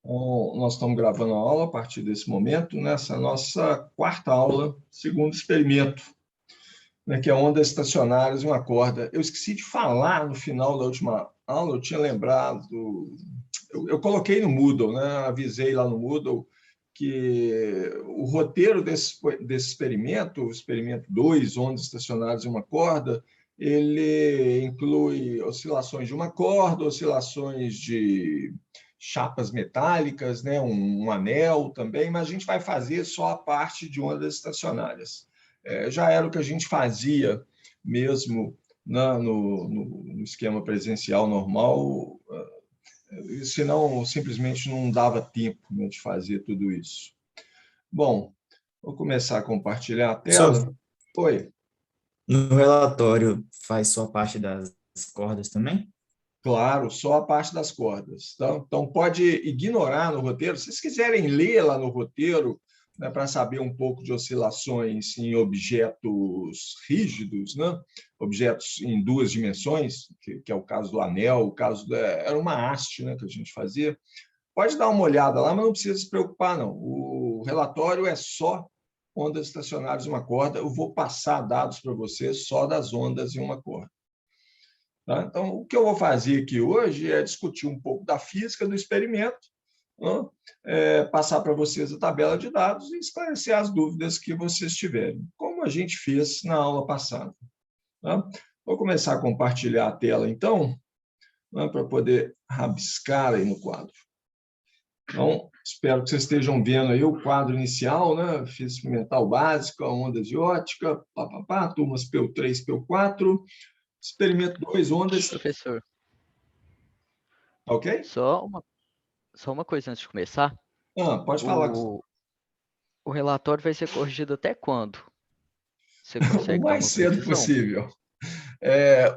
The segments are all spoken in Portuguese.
Bom, nós estamos gravando a aula a partir desse momento, nessa nossa quarta aula, segundo experimento, né, que é ondas estacionárias e uma corda. Eu esqueci de falar no final da última aula, eu tinha lembrado, eu coloquei no Moodle, né, avisei lá no Moodle que o roteiro desse experimento, o experimento 2, ondas estacionárias e uma corda, ele inclui oscilações de uma corda, oscilações de chapas metálicas, né, um anel também, mas a gente vai fazer só a parte de ondas estacionárias. Já era o que a gente fazia mesmo no esquema presencial normal, senão simplesmente não dava tempo, né, de fazer tudo isso. Bom, vou começar a compartilhar a tela. Só Oi. no relatório faz só parte das cordas também? Claro, só a parte das cordas. Então pode ignorar no roteiro. Se vocês quiserem ler lá no roteiro, né, para saber um pouco de oscilações em objetos rígidos, né? Objetos em duas dimensões, que é o caso do anel, era uma haste, né, que a gente fazia. Pode dar uma olhada lá, mas não precisa se preocupar, não. O relatório é só ondas estacionárias em uma corda. Eu vou passar dados para vocês só das ondas em uma corda. Tá? Então, o que eu vou fazer aqui hoje é discutir um pouco da física do experimento, né? Passar para vocês a tabela de dados e esclarecer as dúvidas que vocês tiverem, como a gente fez na aula passada. Tá? Vou começar a compartilhar a tela, então, né, para poder rabiscar aí no quadro. Então, espero que vocês estejam vendo aí o quadro inicial, né? Física experimental básica, ondas de ótica, turmas PU3, PU4, experimento 2, ondas, Professor, ok? só uma coisa antes de começar. Pode falar. O, o relatório vai ser corrigido até quando? Você O consegue dar mais uma cedo previsão? possível.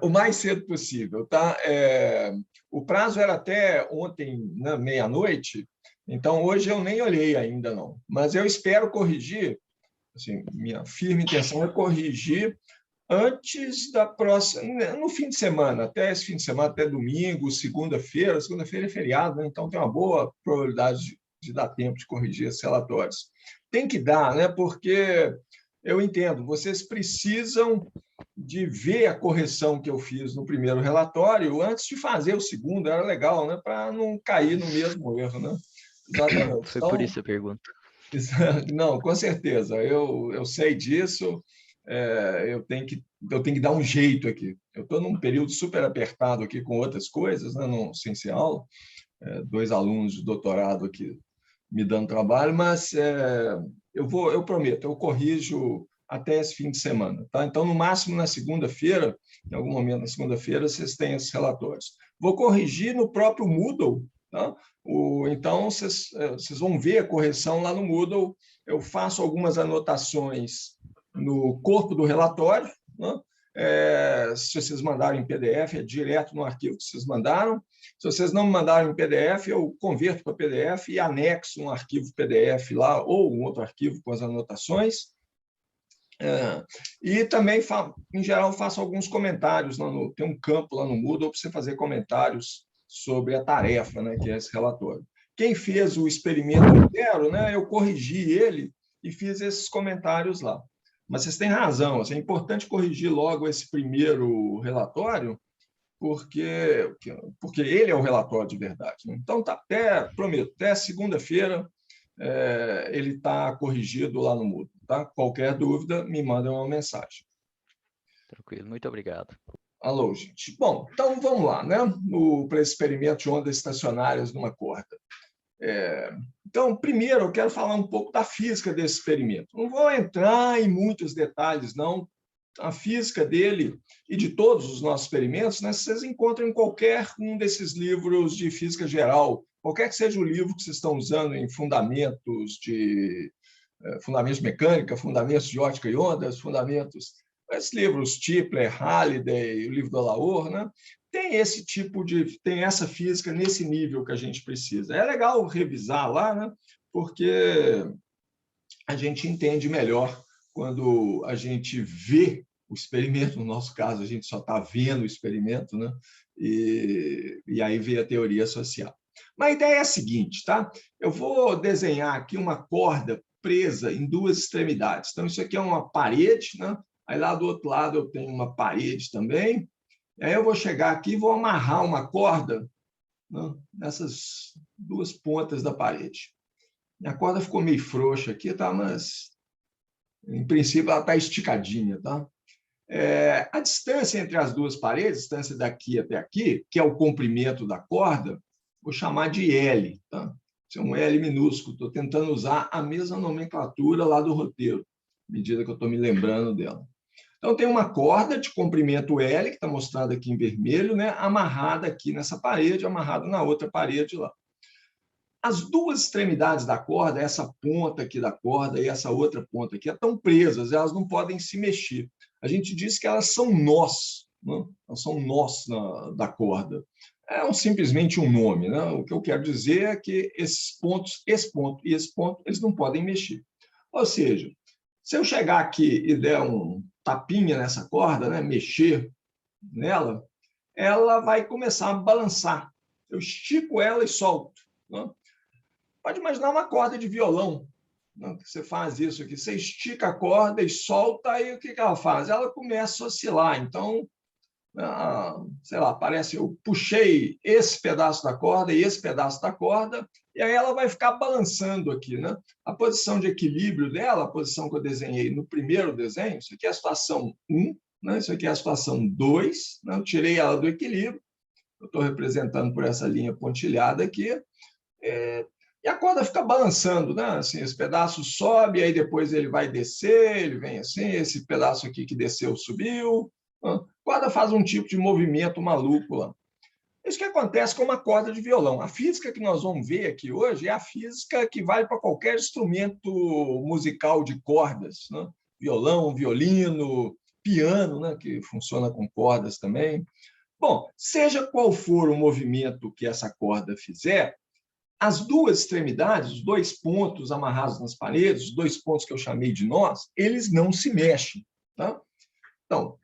O mais cedo possível, tá? O prazo era até ontem, né, meia-noite, então hoje eu nem olhei ainda, não. Mas eu espero corrigir, assim, minha firme intenção é corrigir antes da próxima, no fim de semana, até esse fim de semana, até domingo, segunda-feira. Segunda-feira é feriado, né? Então tem uma boa probabilidade de dar tempo de corrigir esses relatórios. Tem que dar, né? Porque eu entendo, vocês precisam de ver a correção que eu fiz no primeiro relatório antes de fazer o segundo. Era legal, né? Para não cair no mesmo erro, né? Exatamente. Foi por Então, isso a pergunta. não, com certeza, eu sei disso, eu tenho que dar um jeito aqui. Eu estou num período super apertado aqui com outras coisas, né, no Ciencial, dois alunos de doutorado aqui me dando trabalho, mas eu prometo, eu corrijo até esse fim de semana. Tá? Então, no máximo na segunda-feira, em algum momento na segunda-feira, vocês têm esses relatórios. Vou corrigir no próprio Moodle. Tá? Então, vocês vão ver a correção lá no Moodle. Eu faço algumas anotações no corpo do relatório. Né? Se vocês mandarem em PDF, é direto no arquivo que vocês mandaram. Se vocês não me mandarem em PDF, eu converto para PDF e anexo um arquivo PDF lá, ou um outro arquivo com as anotações. E também, em geral, faço alguns comentários. Tem um campo lá no Moodle para você fazer comentários sobre a tarefa, né, que é esse relatório. Quem fez o experimento inteiro, né, eu corrigi ele e fiz esses comentários lá. Mas vocês têm razão, assim, é importante corrigir logo esse primeiro relatório, porque ele é o relatório de verdade. Né? Então, prometo, até segunda-feira ele está corrigido lá no Moodle. Tá? Qualquer dúvida, me mandem uma mensagem. Tranquilo, muito obrigado. Alô, gente. Bom, então vamos lá, né? Para esse experimento de ondas estacionárias numa corda. Então, primeiro, eu quero falar um pouco da física desse experimento. Não vou entrar em muitos detalhes, não. A física dele e de todos os nossos experimentos, né, vocês encontram em qualquer um desses livros de física geral, qualquer que seja o livro que vocês estão usando em fundamentos de mecânica, fundamentos de ótica e ondas, fundamentos, esses livros Tipler, Halliday, o livro do Laor, né? Tem essa física nesse nível que a gente precisa. É legal revisar lá, né? Porque a gente entende melhor quando a gente vê o experimento. No nosso caso, a gente só está vendo o experimento, né? E aí vê a teoria social. Mas a ideia é a seguinte, tá? Eu vou desenhar aqui uma corda presa em duas extremidades. Então, isso aqui é uma parede, né? Aí lá do outro lado eu tenho uma parede também. E aí eu vou chegar aqui e vou amarrar uma corda, né, nessas duas pontas da parede. Minha corda ficou meio frouxa aqui, tá? Mas, em princípio, ela está esticadinha, tá? A distância entre as duas paredes, a distância daqui até aqui, que é o comprimento da corda, vou chamar de L, tá? Isso é um L minúsculo. Estou tentando usar a mesma nomenclatura lá do roteiro, à medida que eu estou me lembrando dela. Então, tem uma corda de comprimento L, que está mostrada aqui em vermelho, né? Amarrada aqui nessa parede, amarrada na outra parede lá. As duas extremidades da corda, essa ponta aqui da corda e essa outra ponta aqui, estão presas, elas não podem se mexer. A gente diz que elas são nós, né? Elas são nós da corda. É simplesmente um nome, né? O que eu quero dizer é que esses pontos, esse ponto e esse ponto, eles não podem mexer. Ou seja, se eu chegar aqui e der um tapinha nessa corda, né? Mexer nela, ela vai começar a balançar. Eu estico ela e solto, né? Pode imaginar uma corda de violão, né? Você faz isso aqui, você estica a corda e solta, aí o que ela faz? Ela começa a oscilar. Então, sei lá, parece eu puxei esse pedaço da corda e esse pedaço da corda, e aí ela vai ficar balançando aqui, né? A posição de equilíbrio dela, a posição que eu desenhei no primeiro desenho, isso aqui é a situação 1, né? Isso aqui é a situação 2, né? Eu tirei ela do equilíbrio, eu estou representando por essa linha pontilhada aqui, e a corda fica balançando, né? Assim, esse pedaço sobe, aí depois ele vai descer, ele vem assim, esse pedaço aqui que desceu subiu. A corda faz um tipo de movimento maluco lá. Isso que acontece com uma corda de violão. A física que nós vamos ver aqui hoje é a física que vale para qualquer instrumento musical de cordas, né? Violão, violino, piano, né? Que funciona com cordas também. Bom, seja qual for o movimento que essa corda fizer, as duas extremidades, os dois pontos amarrados nas paredes, os dois pontos que eu chamei de nós, eles não se mexem, tá? Então,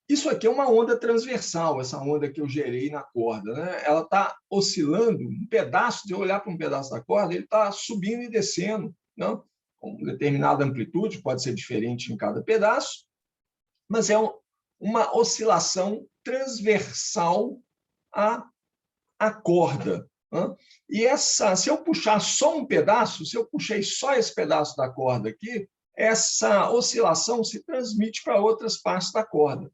isso aqui é uma onda transversal, essa onda que eu gerei na corda, né? Ela está oscilando, um pedaço, de eu olhar para um pedaço da corda, ele está subindo e descendo, né? Com determinada amplitude, pode ser diferente em cada pedaço, mas é uma oscilação transversal à corda. E se eu puxar só um pedaço, se eu puxei só esse pedaço da corda aqui, essa oscilação se transmite para outras partes da corda.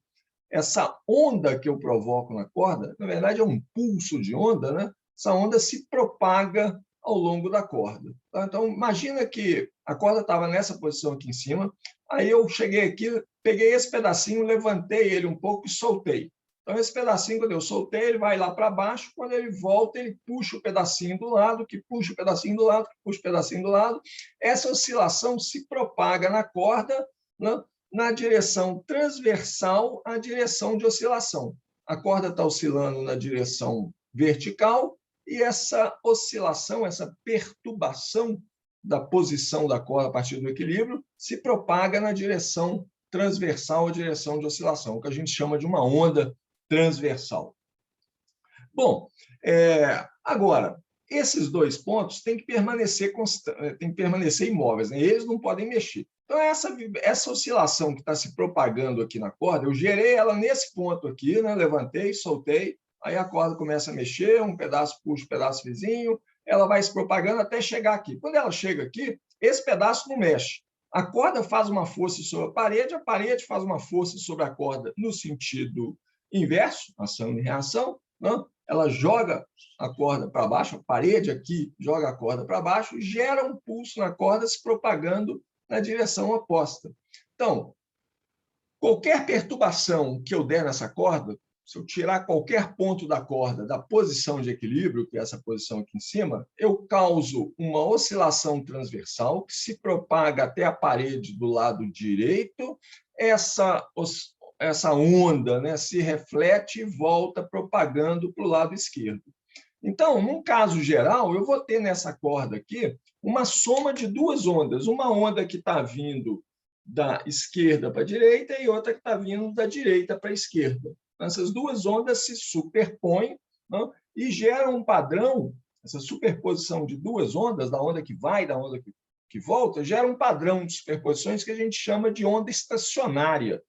Essa onda que eu provoco na corda, na verdade, é um pulso de onda, né? Essa onda se propaga ao longo da corda. Tá? Então, imagina que a corda estava nessa posição aqui em cima, aí eu cheguei aqui, peguei esse pedacinho, levantei ele um pouco e soltei. Então, esse pedacinho, quando eu soltei, ele vai lá para baixo, quando ele volta, ele puxa o pedacinho do lado, que puxa o pedacinho do lado, que puxa o pedacinho do lado. Essa oscilação se propaga na corda, né, na direção transversal à direção de oscilação. A corda está oscilando na direção vertical e essa oscilação, essa perturbação da posição da corda a partir do equilíbrio se propaga na direção transversal à direção de oscilação, o que a gente chama de uma onda transversal. Bom, agora, esses dois pontos têm que permanecer imóveis, né? Eles não podem mexer. Então, essa oscilação que está se propagando aqui na corda, eu gerei ela nesse ponto aqui, né? Levantei, soltei, aí a corda começa a mexer, um pedaço puxa o pedaço vizinho, ela vai se propagando até chegar aqui. Quando ela chega aqui, esse pedaço não mexe. A corda faz uma força sobre a parede faz uma força sobre a corda no sentido inverso, ação e reação, né? Ela joga a corda para baixo, a parede aqui joga a corda para baixo, gera um pulso na corda se propagando na direção oposta. Então, qualquer perturbação que eu der nessa corda, se eu tirar qualquer ponto da corda da posição de equilíbrio, que é essa posição aqui em cima, eu causo uma oscilação transversal que se propaga até a parede do lado direito. Essa onda, né, se reflete e volta propagando para o lado esquerdo. Então, num caso geral, eu vou ter nessa corda aqui uma soma de duas ondas. Uma onda que está vindo da esquerda para a direita e outra que está vindo da direita para a esquerda. Essas duas ondas se superpõem, né, e geram um padrão essa superposição de duas ondas, da onda que vai e da onda que volta, gera um padrão de superposições que a gente chama de onda estacionária.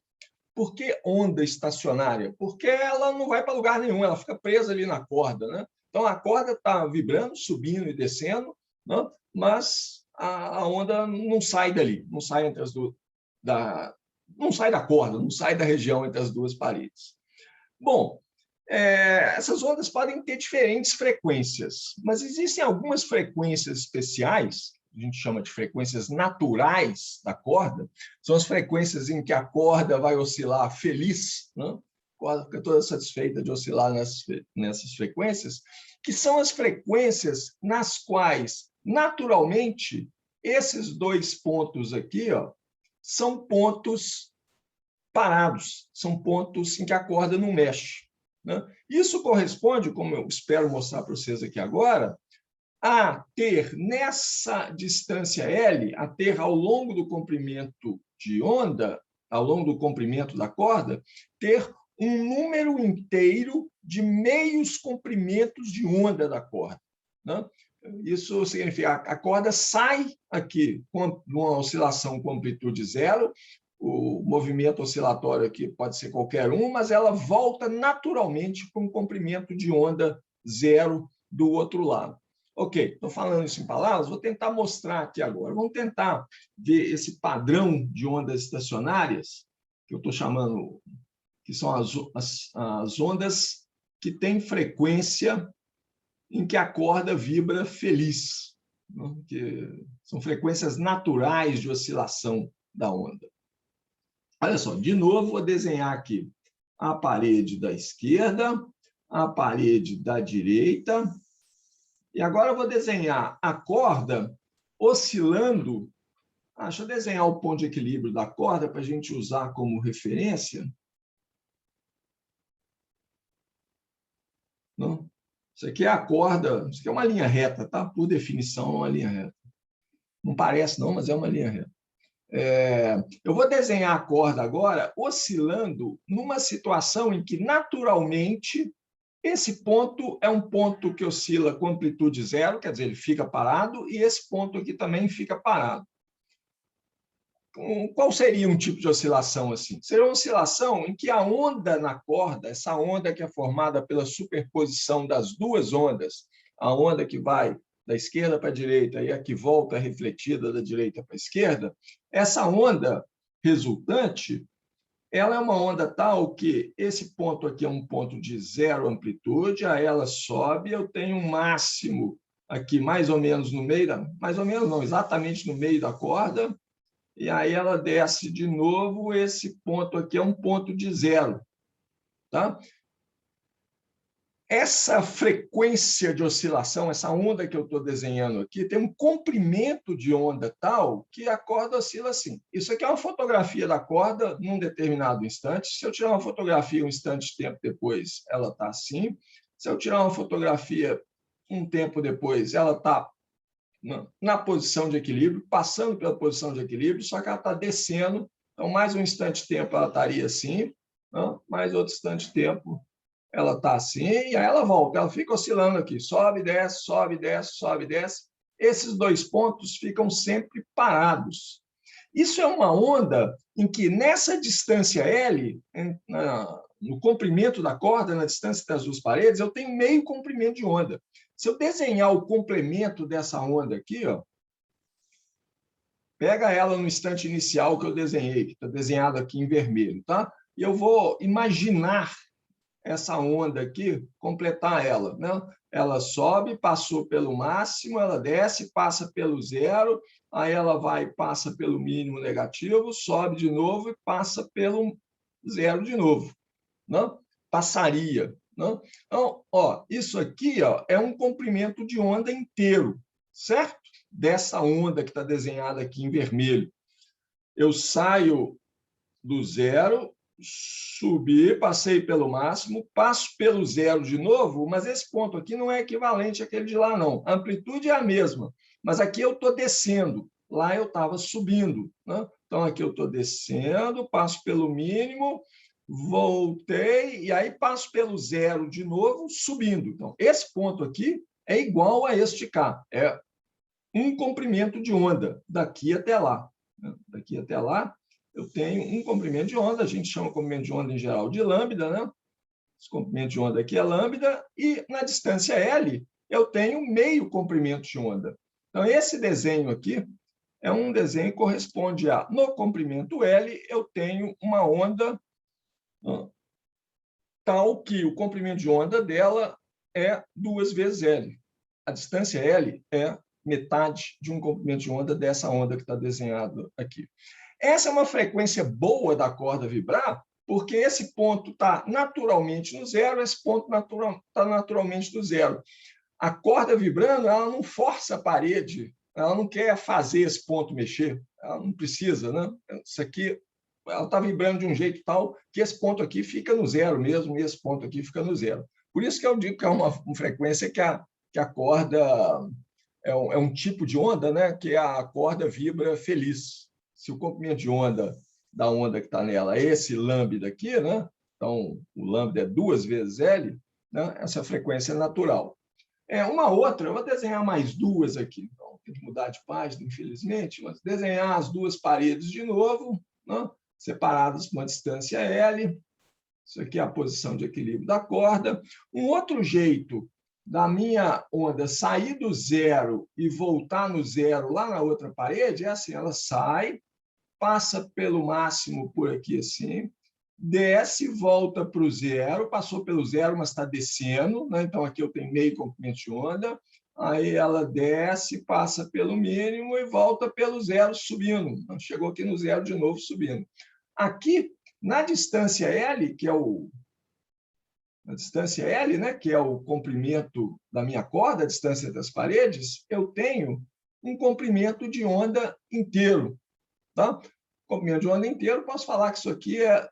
Por que onda estacionária? Porque ela não vai para lugar nenhum, ela fica presa ali na corda, né? Então, a corda está vibrando, subindo e descendo, né? Mas a onda não sai dali, não sai entre as duas, não sai da corda, não sai da região entre as duas paredes. Bom, essas ondas podem ter diferentes frequências, mas existem algumas frequências especiais, a gente chama de frequências naturais da corda, são as frequências em que a corda vai oscilar feliz, né? A corda fica toda satisfeita de oscilar nessas frequências, que são as frequências nas quais, naturalmente, esses dois pontos aqui, ó, são pontos parados, são pontos em que a corda não mexe, né? Isso corresponde, como eu espero mostrar para vocês aqui agora, a ter nessa distância L, a ter ao longo do comprimento de onda, ao longo do comprimento da corda, ter um número inteiro de meios comprimentos de onda da corda, né? Isso significa que a corda sai aqui com uma oscilação com amplitude zero, o movimento oscilatório aqui pode ser qualquer um, mas ela volta naturalmente com um comprimento de onda zero do outro lado. Ok, estou falando isso em palavras, vou tentar mostrar aqui agora. Vamos tentar ver esse padrão de ondas estacionárias, que eu estou chamando, que são as ondas que têm frequência em que a corda vibra feliz, né? Que são frequências naturais de oscilação da onda. Olha só, de novo, vou desenhar aqui a parede da esquerda, a parede da direita. E agora eu vou desenhar a corda oscilando. Deixa eu desenhar o ponto de equilíbrio da corda para a gente usar como referência. Não? Isso aqui é a corda, isso aqui é uma linha reta, tá? Por definição, é uma linha reta. Não parece não, mas é uma linha reta. Eu vou desenhar a corda agora oscilando numa situação em que, naturalmente, esse ponto é um ponto que oscila com amplitude zero, quer dizer, ele fica parado, e esse ponto aqui também fica parado. Qual seria um tipo de oscilação assim? Seria uma oscilação em que a onda na corda, essa onda que é formada pela superposição das duas ondas, a onda que vai da esquerda para a direita e a que volta refletida da direita para a esquerda, essa onda resultante, ela é uma onda tal que esse ponto aqui é um ponto de zero amplitude, aí ela sobe, eu tenho um máximo aqui mais ou menos no meio, mais ou menos não, exatamente no meio da corda, e aí ela desce de novo, esse ponto aqui é um ponto de zero, tá? Essa frequência de oscilação, essa onda que eu estou desenhando aqui, tem um comprimento de onda tal que a corda oscila assim. Isso aqui é uma fotografia da corda num determinado instante. Se eu tirar uma fotografia um instante de tempo depois, ela está assim. Se eu tirar uma fotografia um tempo depois, ela está na posição de equilíbrio, passando pela posição de equilíbrio, só que ela está descendo. Então, mais um instante de tempo ela estaria assim, não? Mais outro instante de tempo ela está assim, e aí ela volta, ela fica oscilando aqui, sobe, desce, sobe, desce, sobe, desce. Esses dois pontos ficam sempre parados. Isso é uma onda em que, nessa distância L, no comprimento da corda, na distância das duas paredes, eu tenho meio comprimento de onda. Se eu desenhar o complemento dessa onda aqui, ó, pega ela no instante inicial que eu desenhei, que está desenhado aqui em vermelho, tá? E eu vou imaginar essa onda aqui, completar ela, né? Ela sobe, passou pelo máximo, ela desce, passa pelo zero, aí ela vai, passa pelo mínimo negativo, sobe de novo e passa pelo zero de novo, né? Passaria, né? Então, ó, isso aqui, ó, é um comprimento de onda inteiro, certo? Dessa onda que está desenhada aqui em vermelho. Eu saio do zero, subi, passei pelo máximo, passo pelo zero de novo, mas esse ponto aqui não é equivalente àquele de lá, não. A amplitude é a mesma, mas aqui eu estou descendo, lá eu estava subindo, né? Então, aqui eu estou descendo, passo pelo mínimo, voltei, e aí passo pelo zero de novo, subindo. Então, esse ponto aqui é igual a este K. É um comprimento de onda daqui até lá. Daqui até lá, eu tenho um comprimento de onda, a gente chama comprimento de onda em geral de lambda, né? Esse comprimento de onda aqui é lambda, e na distância L, eu tenho meio comprimento de onda. Então, esse desenho aqui é um desenho que corresponde a, no comprimento L, eu tenho uma onda tal que o comprimento de onda dela é 2 vezes L. A distância L é metade de um comprimento de onda dessa onda que está desenhado aqui. Essa é uma frequência boa da corda vibrar, porque esse ponto está naturalmente no zero, esse ponto está naturalmente no zero. A corda vibrando, ela não força a parede, ela não quer fazer esse ponto mexer, ela não precisa, né? Isso aqui, ela está vibrando de um jeito tal que esse ponto aqui fica no zero mesmo, e esse ponto aqui fica no zero. Por isso que eu digo que é uma frequência que a corda é um tipo de onda, né? Que a corda vibra feliz. Se o comprimento de onda da onda que está nela é esse lambda aqui, né? Então, o lambda é 2 vezes L, né? Essa frequência é natural. Uma outra, eu vou desenhar mais duas aqui. Então, tem que mudar de página, infelizmente, mas desenhar as duas paredes de novo, né? Separadas por uma distância L. Isso aqui é a posição de equilíbrio da corda. Um outro jeito da minha onda sair do zero e voltar no zero lá na outra parede é assim, ela sai, passa pelo máximo por aqui assim, desce, volta para o zero, passou pelo zero, mas está descendo, né? Então aqui eu tenho meio comprimento de onda, aí ela desce, passa pelo mínimo e volta pelo zero subindo. Então, chegou aqui no zero de novo subindo. Aqui, na distância L, que é a distância L, né, que é o comprimento da minha corda, a distância das paredes, eu tenho um comprimento de onda inteiro. Tá? Comprimento de onda inteiro, posso falar que isso aqui é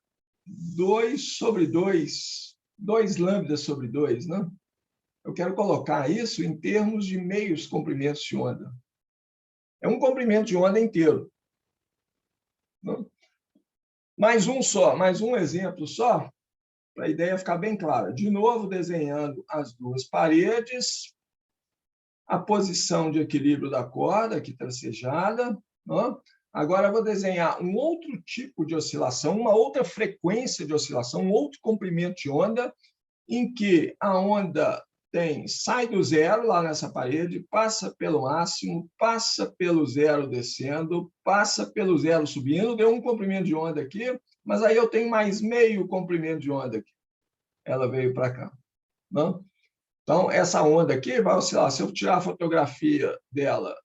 2 sobre 2, 2 lambdas sobre 2. Né? Eu quero colocar isso em termos de meios comprimentos de onda. É um comprimento de onda inteiro. Né? Mais um exemplo só, para a ideia ficar bem clara. De novo, desenhando as duas paredes, a posição de equilíbrio da corda, aqui tracejada. Né? Agora, eu vou desenhar um outro tipo de oscilação, uma outra frequência de oscilação, um outro comprimento de onda, em que a onda sai do zero lá nessa parede, passa pelo máximo, passa pelo zero descendo, passa pelo zero subindo, deu um comprimento de onda aqui, mas aí eu tenho mais meio comprimento de onda aqui. Ela veio para cá. Não? Então, essa onda aqui vai oscilar. Se eu tirar a fotografia dela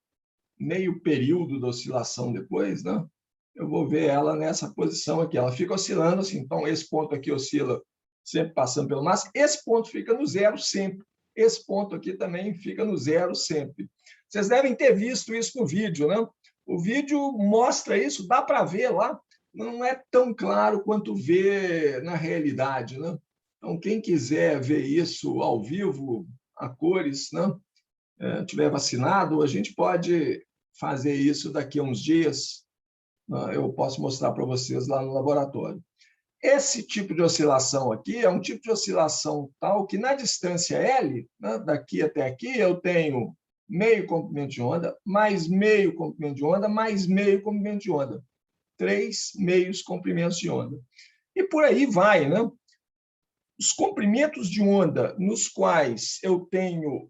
meio período da oscilação depois, né, eu vou ver ela nessa posição aqui. Ela fica oscilando assim. Então, esse ponto aqui oscila sempre passando pelo máximo. Esse ponto fica no zero sempre. Esse ponto aqui também fica no zero sempre. Vocês devem ter visto isso no vídeo, né? O vídeo mostra isso, dá para ver lá. Não é tão claro quanto vê na realidade, né? Então, quem quiser ver isso ao vivo, a cores, né? Tiver vacinado, a gente pode fazer isso daqui a uns dias. Né? Eu posso mostrar para vocês lá no laboratório. Esse tipo de oscilação aqui é um tipo de oscilação tal que, na distância L, né, daqui até aqui, eu tenho meio comprimento de onda, mais meio comprimento de onda, mais meio comprimento de onda. 3 meios comprimentos de onda. E por aí vai, né? Os comprimentos de onda nos quais eu tenho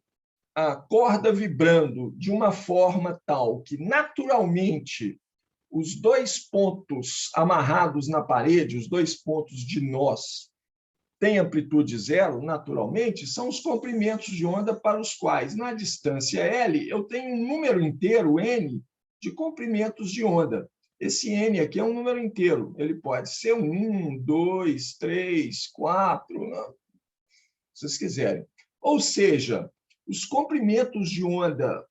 a corda vibrando de uma forma tal que, naturalmente, os 2 pontos amarrados na parede, os 2 pontos de nós, têm amplitude zero, naturalmente, são os comprimentos de onda para os quais, na distância L, eu tenho um número inteiro, N, de comprimentos de onda. Esse N aqui é um número inteiro. Ele pode ser 1, 2, 3, 4, se vocês quiserem. Ou seja, os comprimentos de onda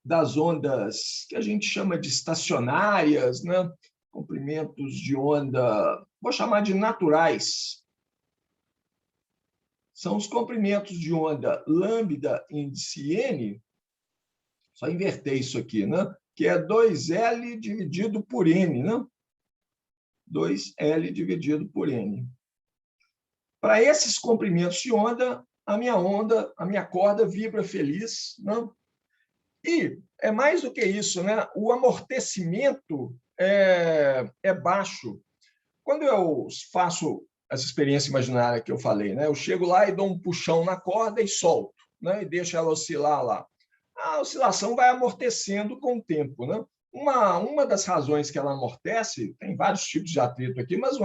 das ondas que a gente chama de estacionárias, né? Comprimentos de onda, vou chamar de naturais, são os comprimentos de onda lambda índice N, só inverter isso aqui, né? Que é 2L dividido por N, né? 2L dividido por N. Para esses comprimentos de onda, a minha corda vibra feliz, né? E é mais do que isso, né? O amortecimento é baixo. Quando eu faço essa experiência imaginária que eu falei, né? Eu chego lá e dou um puxão na corda e solto, né? E deixo ela oscilar lá. A oscilação vai amortecendo com o tempo, né? Uma das razões que ela amortece, tem vários tipos de atrito aqui, mas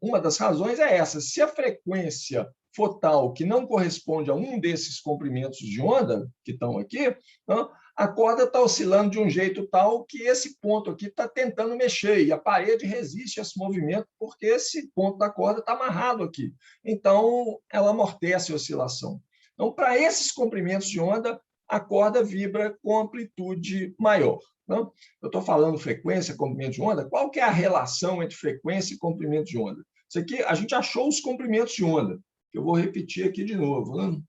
uma das razões é essa. Se a frequência for tal que não corresponde a um desses comprimentos de onda que estão aqui, né, a corda está oscilando de um jeito tal que esse ponto aqui está tentando mexer e a parede resiste a esse movimento porque esse ponto da corda está amarrado aqui. Então, ela amortece a oscilação. Então, para esses comprimentos de onda, a corda vibra com amplitude maior. Não? Eu estou falando frequência, comprimento de onda. Qual que é a relação entre frequência e comprimento de onda? Isso aqui, a gente achou os comprimentos de onda, que eu vou repetir aqui de novo, né?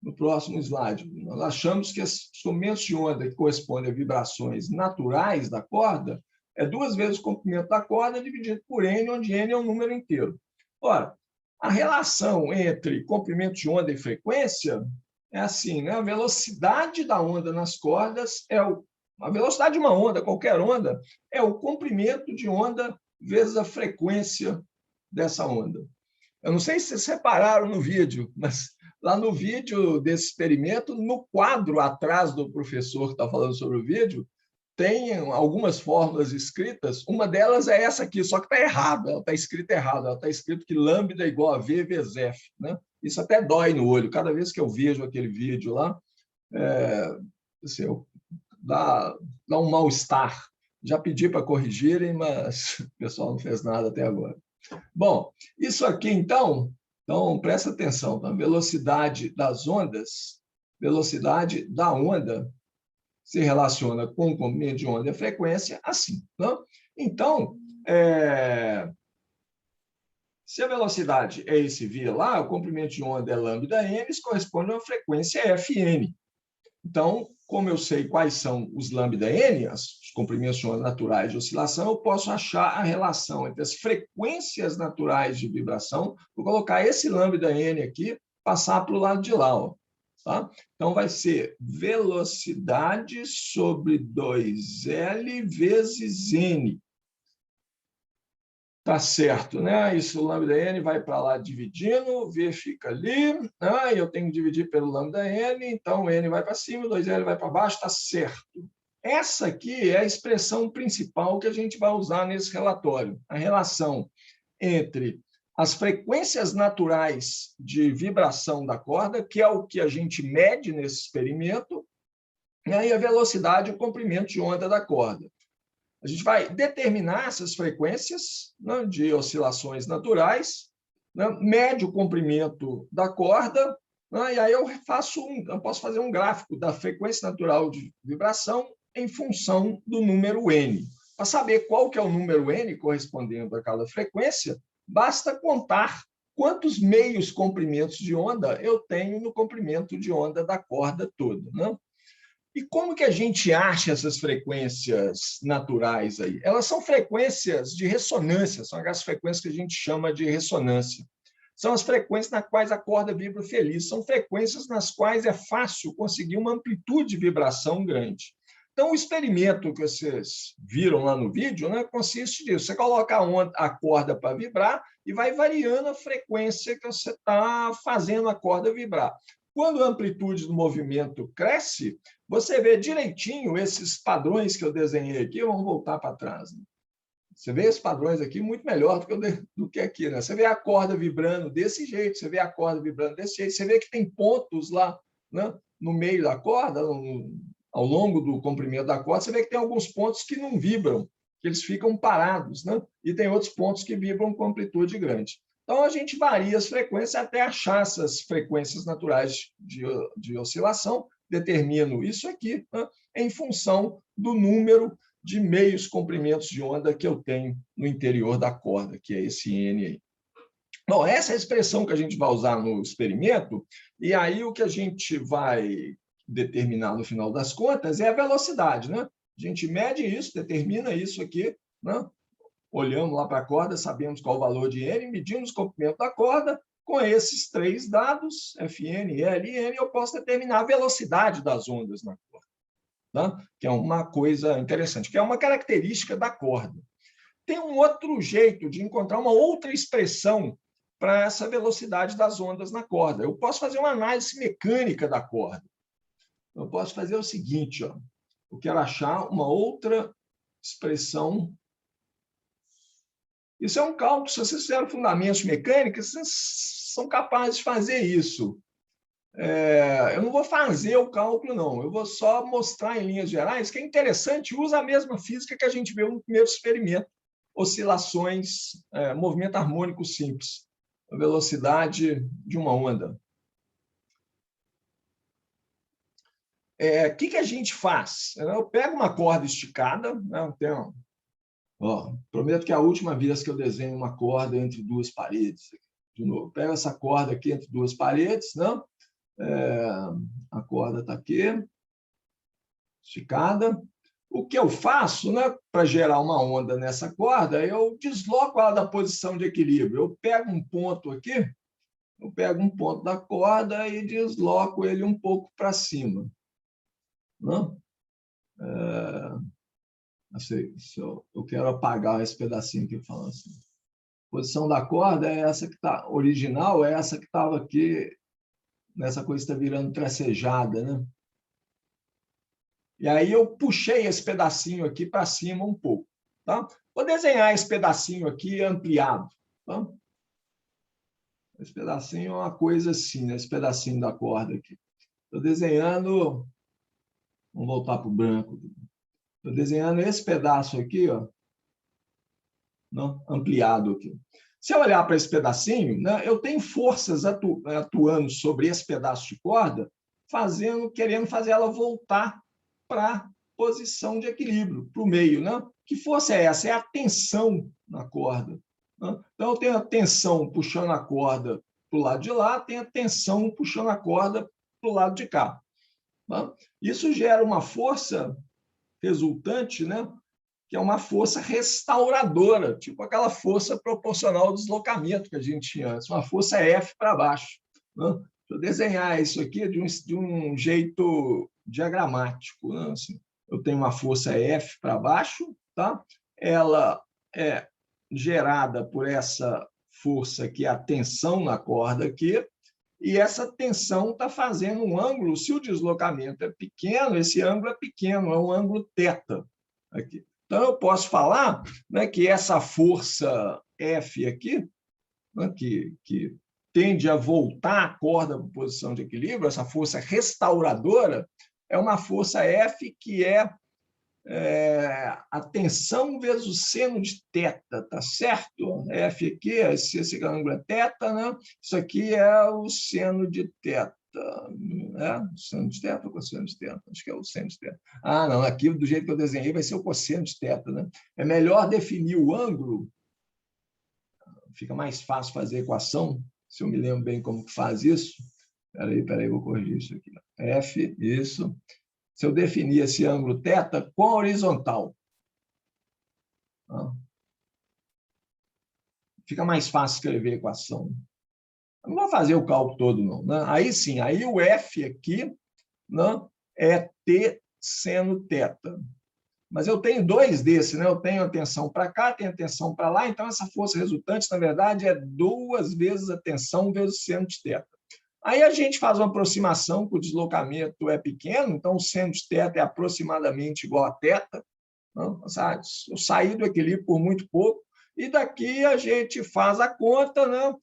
No próximo slide. Nós achamos que os comprimentos de onda que correspondem a vibrações naturais da corda é 2 vezes o comprimento da corda dividido por N, onde N é um número inteiro. Ora, a relação entre comprimento de onda e frequência é assim, né? A velocidade da onda nas cordas a velocidade de uma onda, qualquer onda, é o comprimento de onda vezes a frequência dessa onda. Eu não sei se vocês repararam no vídeo, mas lá no vídeo desse experimento, no quadro atrás do professor que está falando sobre o vídeo, tem algumas fórmulas escritas, uma delas é essa aqui, só que está errada, ela está escrita errada, ela está escrito que lambda é igual a V vezes F, né? Isso até dói no olho, cada vez que eu vejo aquele vídeo lá, assim, dá um mal-estar. Já pedi para corrigirem, mas o pessoal não fez nada até agora. Bom, isso aqui, então presta atenção, tá? Velocidade das ondas, velocidade da onda se relaciona com o comprimento de onda e a frequência assim. Não? Então, se a velocidade é esse v lá, o comprimento de onda é lambda n, isso corresponde a uma frequência fn. Então, como eu sei quais são os lambda n, os comprimentos de onda naturais de oscilação, eu posso achar a relação entre as frequências naturais de vibração, vou colocar esse lambda n aqui, passar para o lado de lá. Ó, tá? Então, vai ser velocidade sobre 2L vezes n. Tá certo, né? Isso, o lambda n vai para lá dividindo, V fica ali, né? Eu tenho que dividir pelo lambda n, então n vai para cima, 2L vai para baixo, tá certo. Essa aqui é a expressão principal que a gente vai usar nesse relatório, a relação entre as frequências naturais de vibração da corda, que é o que a gente mede nesse experimento, e aí a velocidade e o comprimento de onda da corda. A gente vai determinar essas frequências, né, de oscilações naturais, né, mede o comprimento da corda, né, e aí eu posso fazer um gráfico da frequência natural de vibração em função do número n. Para saber qual que é o número n correspondendo a cada frequência, basta contar quantos meios comprimentos de onda eu tenho no comprimento de onda da corda toda, né? E como que a gente acha essas frequências naturais aí? Elas são frequências de ressonância, são aquelas frequências que a gente chama de ressonância. São as frequências nas quais a corda vibra feliz, são frequências nas quais é fácil conseguir uma amplitude de vibração grande. Então, o experimento que vocês viram lá no vídeo, né, consiste nisso. Você coloca a corda para vibrar e vai variando a frequência que você está fazendo a corda vibrar. Quando a amplitude do movimento cresce, você vê direitinho esses padrões que eu desenhei aqui. Vamos voltar para trás. Né? Você vê esses padrões aqui muito melhor do que aqui. Né? Você vê a corda vibrando desse jeito, você vê a corda vibrando desse jeito, você vê que tem pontos lá, né, no meio da corda, ao longo do comprimento da corda, você vê que tem alguns pontos que não vibram, que eles ficam parados, né? E tem outros pontos que vibram com amplitude grande. Então, a gente varia as frequências até achar essas frequências naturais de oscilação, determino isso aqui, né, em função do número de meios comprimentos de onda que eu tenho no interior da corda, que é esse N aí. Bom, essa é a expressão que a gente vai usar no experimento, e aí o que a gente vai determinar no final das contas é a velocidade, né? A gente mede isso, determina isso aqui, né? Olhamos lá para a corda, sabemos qual o valor de N, medimos o comprimento da corda, com esses 3 dados, Fn, L e N, eu posso determinar a velocidade das ondas na corda, tá? Que é uma coisa interessante, que é uma característica da corda. Tem um outro jeito de encontrar uma outra expressão para essa velocidade das ondas na corda. Eu posso fazer uma análise mecânica da corda. Eu posso fazer o seguinte, ó. Eu quero achar uma outra expressão. Isso é um cálculo. Se vocês fizeram fundamentos mecânicos, vocês são capazes de fazer isso. Eu não vou fazer o cálculo, não. Eu vou só mostrar em linhas gerais que é interessante, usa a mesma física que a gente viu no primeiro experimento. Oscilações, movimento harmônico simples, a velocidade de uma onda. O que a gente faz? Eu pego uma corda esticada, né? Prometo que é a última vez que eu desenho uma corda entre 2 paredes. De novo, pego essa corda aqui entre 2 paredes, né? A corda está aqui, esticada. O que eu faço, né, para gerar uma onda nessa corda, eu desloco ela da posição de equilíbrio. Eu pego um ponto aqui, eu pego um ponto da corda e desloco ele um pouco para cima. Não? Eu quero apagar esse pedacinho aqui falando assim. A posição da corda é essa que está original, é essa que estava aqui, nessa coisa que está virando tracejada, né? E aí eu puxei esse pedacinho aqui para cima um pouco. Tá? Vou desenhar esse pedacinho aqui ampliado. Tá? Esse pedacinho é uma coisa assim, né? Esse pedacinho da corda aqui. Estou desenhando... Vamos voltar para o branco. Estou desenhando esse pedaço aqui, ó, não? Ampliado aqui. Se eu olhar para esse pedacinho, né, eu tenho forças atuando sobre esse pedaço de corda, querendo fazer ela voltar para a posição de equilíbrio, para o meio. Né? Que força é essa? É a tensão na corda. Né? Então, eu tenho a tensão puxando a corda para o lado de lá, tenho a tensão puxando a corda para o lado de cá. Né? Isso gera uma força resultante, né? Que é uma força restauradora, tipo aquela força proporcional ao deslocamento que a gente tinha antes, uma força F para baixo. Né? Deixa eu desenhar isso aqui de um jeito diagramático. Né? Assim, eu tenho uma força F para baixo, tá? Ela é gerada por essa força que é a tensão na corda aqui, e essa tensão está fazendo um ângulo, se o deslocamento é pequeno, esse ângulo é pequeno, é um ângulo θ aqui. Então, eu posso falar, né, que essa força F aqui, né, que tende a voltar a corda para a posição de equilíbrio, essa força restauradora, é uma força F que é a tensão vezes o seno de θ, tá certo? F aqui, esse ângulo é θ, né? Isso aqui é o seno de θ. O seno de θ ou cosseno de θ? Acho que é o seno de θ. Ah, não, aqui do jeito que eu desenhei vai ser o cosseno de θ, né? É melhor definir o ângulo, fica mais fácil fazer a equação, se eu me lembro bem como que faz isso. Espera aí, vou corrigir isso aqui. F, isso. Se eu definir esse ângulo θ com a horizontal. Fica mais fácil escrever a equação. Eu não vou fazer o cálculo todo, não. Né? Aí sim, aí o F aqui, né, é T seno θ. Mas eu tenho 2 desses, né? Eu tenho a tensão para cá, tenho a tensão para lá, então essa força resultante, na verdade, é 2 vezes a tensão vezes o seno de θ. Aí a gente faz uma aproximação, que o deslocamento é pequeno, então o seno de θ é aproximadamente igual a θ. Não? Eu saí do equilíbrio por muito pouco, e daqui a gente faz a conta, né?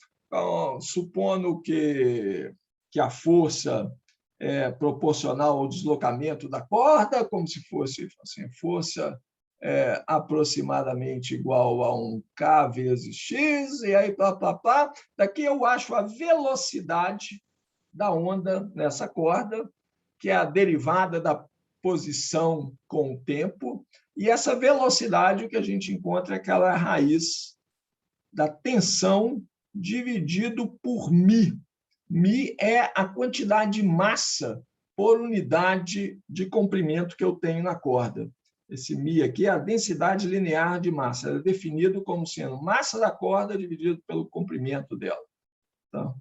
Supondo que a força é proporcional ao deslocamento da corda, como se fosse assim, força aproximadamente igual a um K vezes X, e aí Daqui eu acho a velocidade da onda nessa corda, que é a derivada da posição com o tempo, e essa velocidade, o que a gente encontra é aquela raiz da tensão dividido por μ. μ é a quantidade de massa por unidade de comprimento que eu tenho na corda. Esse μ aqui é a densidade linear de massa, é definido como sendo massa da corda dividido pelo comprimento dela. Tá?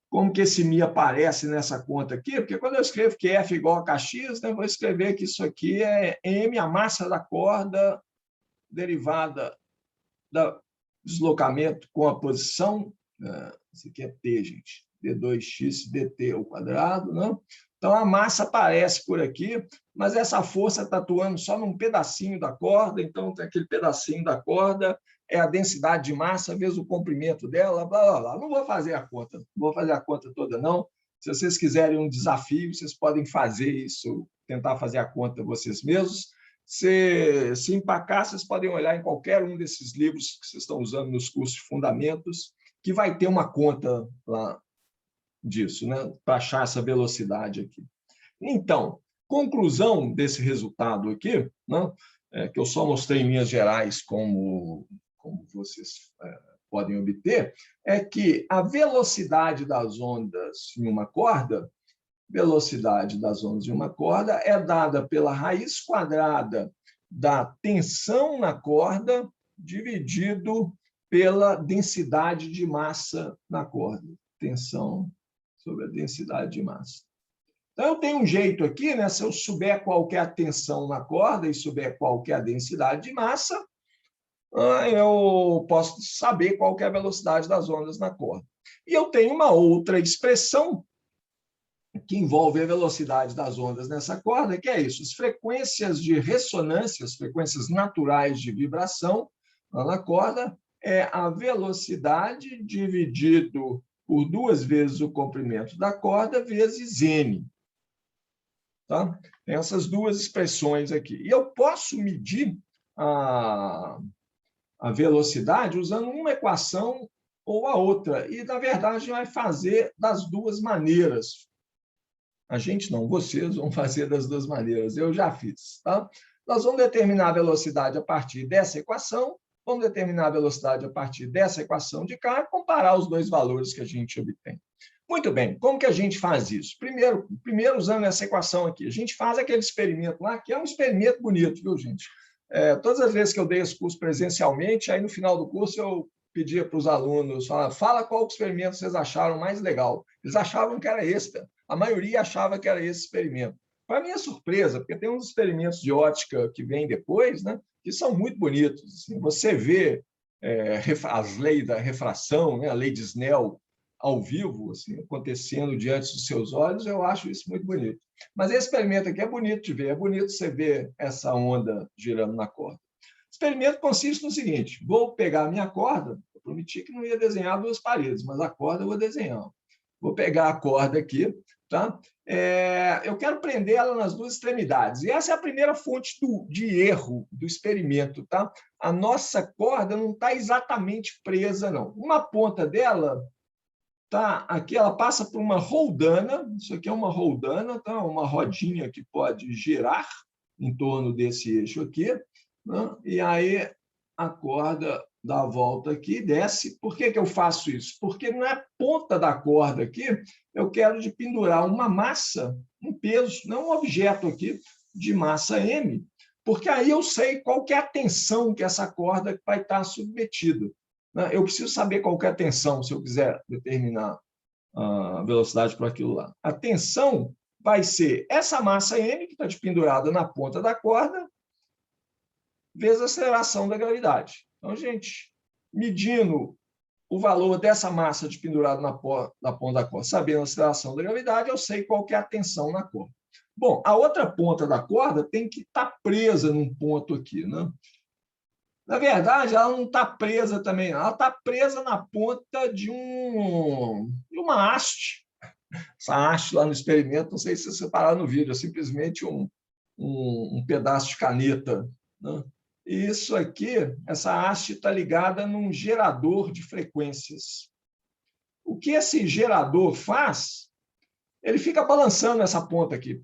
Como que esse Mi aparece nessa conta aqui? Porque quando eu escrevo que F igual a Kx, né, eu vou escrever que isso aqui é M, a massa da corda, derivada do deslocamento com a posição. Isso aqui é T, gente. D2x dt ao quadrado. Né? Então, a massa aparece por aqui, mas essa força está atuando só num pedacinho da corda, então, tem aquele pedacinho da corda, é a densidade de massa vezes o comprimento dela, blá, blá, blá. Não vou fazer a conta, não vou fazer a conta toda, não. Se vocês quiserem um desafio, vocês podem fazer isso, tentar fazer a conta vocês mesmos. Se empacar, vocês podem olhar em qualquer um desses livros que vocês estão usando nos cursos de fundamentos, que vai ter uma conta lá disso, né? Para achar essa velocidade aqui. Então, conclusão desse resultado aqui, né? Que eu só mostrei em linhas gerais como vocês podem obter, é que a velocidade das ondas em uma corda, é dada pela raiz quadrada da tensão na corda dividido pela densidade de massa na corda. Tensão sobre a densidade de massa. Então, eu tenho um jeito aqui, né? Se eu souber qual que é a tensão na corda e souber qual que é a densidade de massa, eu posso saber qual que é a velocidade das ondas na corda. E eu tenho uma outra expressão que envolve a velocidade das ondas nessa corda, que é isso, as frequências de ressonância, as frequências naturais de vibração na corda, é a velocidade dividido por 2 vezes o comprimento da corda vezes n. Tá? Tem essas duas expressões aqui. E eu posso medir a velocidade usando uma equação ou a outra. E, na verdade, a gente vai fazer das duas maneiras. A gente não, vocês vão fazer das duas maneiras. Eu já fiz. Tá? Nós vamos determinar a velocidade a partir dessa equação, vamos determinar a velocidade a partir dessa equação de cá e comparar os dois valores que a gente obtém. Muito bem, como que a gente faz isso? Primeiro usando essa equação aqui, a gente faz aquele experimento lá, que é um experimento bonito, viu, gente? Todas as vezes que eu dei esse curso presencialmente, aí no final do curso eu pedia para os alunos, fala qual experimento vocês acharam mais legal. Eles achavam que era esse, a maioria achava que era esse experimento. Para minha surpresa, porque tem uns experimentos de ótica que vêm depois, né, que são muito bonitos. Assim, você vê as leis da refração, né, a lei de Snell, ao vivo, assim, acontecendo diante dos seus olhos, eu acho isso muito bonito. Mas esse experimento aqui é bonito de ver, é bonito você ver essa onda girando na corda. O experimento consiste no seguinte, vou pegar a minha corda, eu prometi que não ia desenhar 2 paredes, mas a corda eu vou desenhar. Vou pegar a corda aqui, tá? Eu quero prender ela nas 2 extremidades. E essa é a primeira fonte de erro do experimento, tá? A nossa corda não está exatamente presa, não. Uma ponta dela tá aqui, ela passa por uma roldana, isso aqui é uma roldana, tá? Uma rodinha que pode girar em torno desse eixo aqui, né? E aí a corda dá a volta aqui e desce. Por que eu faço isso? Porque na ponta da corda aqui, eu quero de pendurar uma massa, um peso, não um objeto aqui, de massa M, porque aí eu sei qual que é a tensão que essa corda vai estar submetida. Eu preciso saber qual que é a tensão, se eu quiser determinar a velocidade para aquilo lá. A tensão vai ser essa massa M, que está pendurada na ponta da corda, vezes a aceleração da gravidade. Então, gente, medindo o valor dessa massa pendurada na ponta da corda, sabendo a aceleração da gravidade, eu sei qual que é a tensão na corda. Bom, a outra ponta da corda tem que estar presa num ponto aqui, né? Na verdade, ela não está presa também, ela está presa na ponta de uma haste. Essa haste lá no experimento, não sei se vocês separaram no vídeo, é simplesmente um pedaço de caneta, né? E isso aqui, essa haste está ligada num gerador de frequências. O que esse gerador faz? Ele fica balançando essa ponta aqui,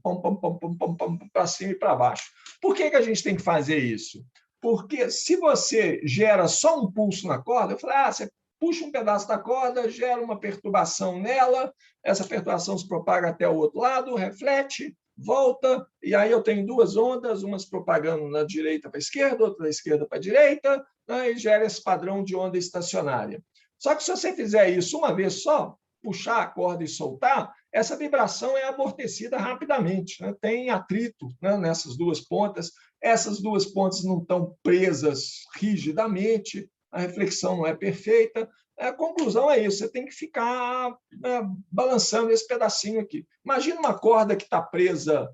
para cima e para baixo. Por que a gente tem que fazer isso? Porque se você gera só um pulso na corda, eu falei, você puxa um pedaço da corda, gera uma perturbação nela, essa perturbação se propaga até o outro lado, reflete, volta, e aí eu tenho 2 ondas, umas propagando da direita para a esquerda, outra da esquerda para a direita, né, e gera esse padrão de onda estacionária. Só que se você fizer isso uma vez só, puxar a corda e soltar, essa vibração é amortecida rapidamente, né? Tem atrito, né, nessas duas pontas, essas duas pontas não estão presas rigidamente, a reflexão não é perfeita. A conclusão é isso, você tem que ficar, né, balançando esse pedacinho aqui. Imagina uma corda que está presa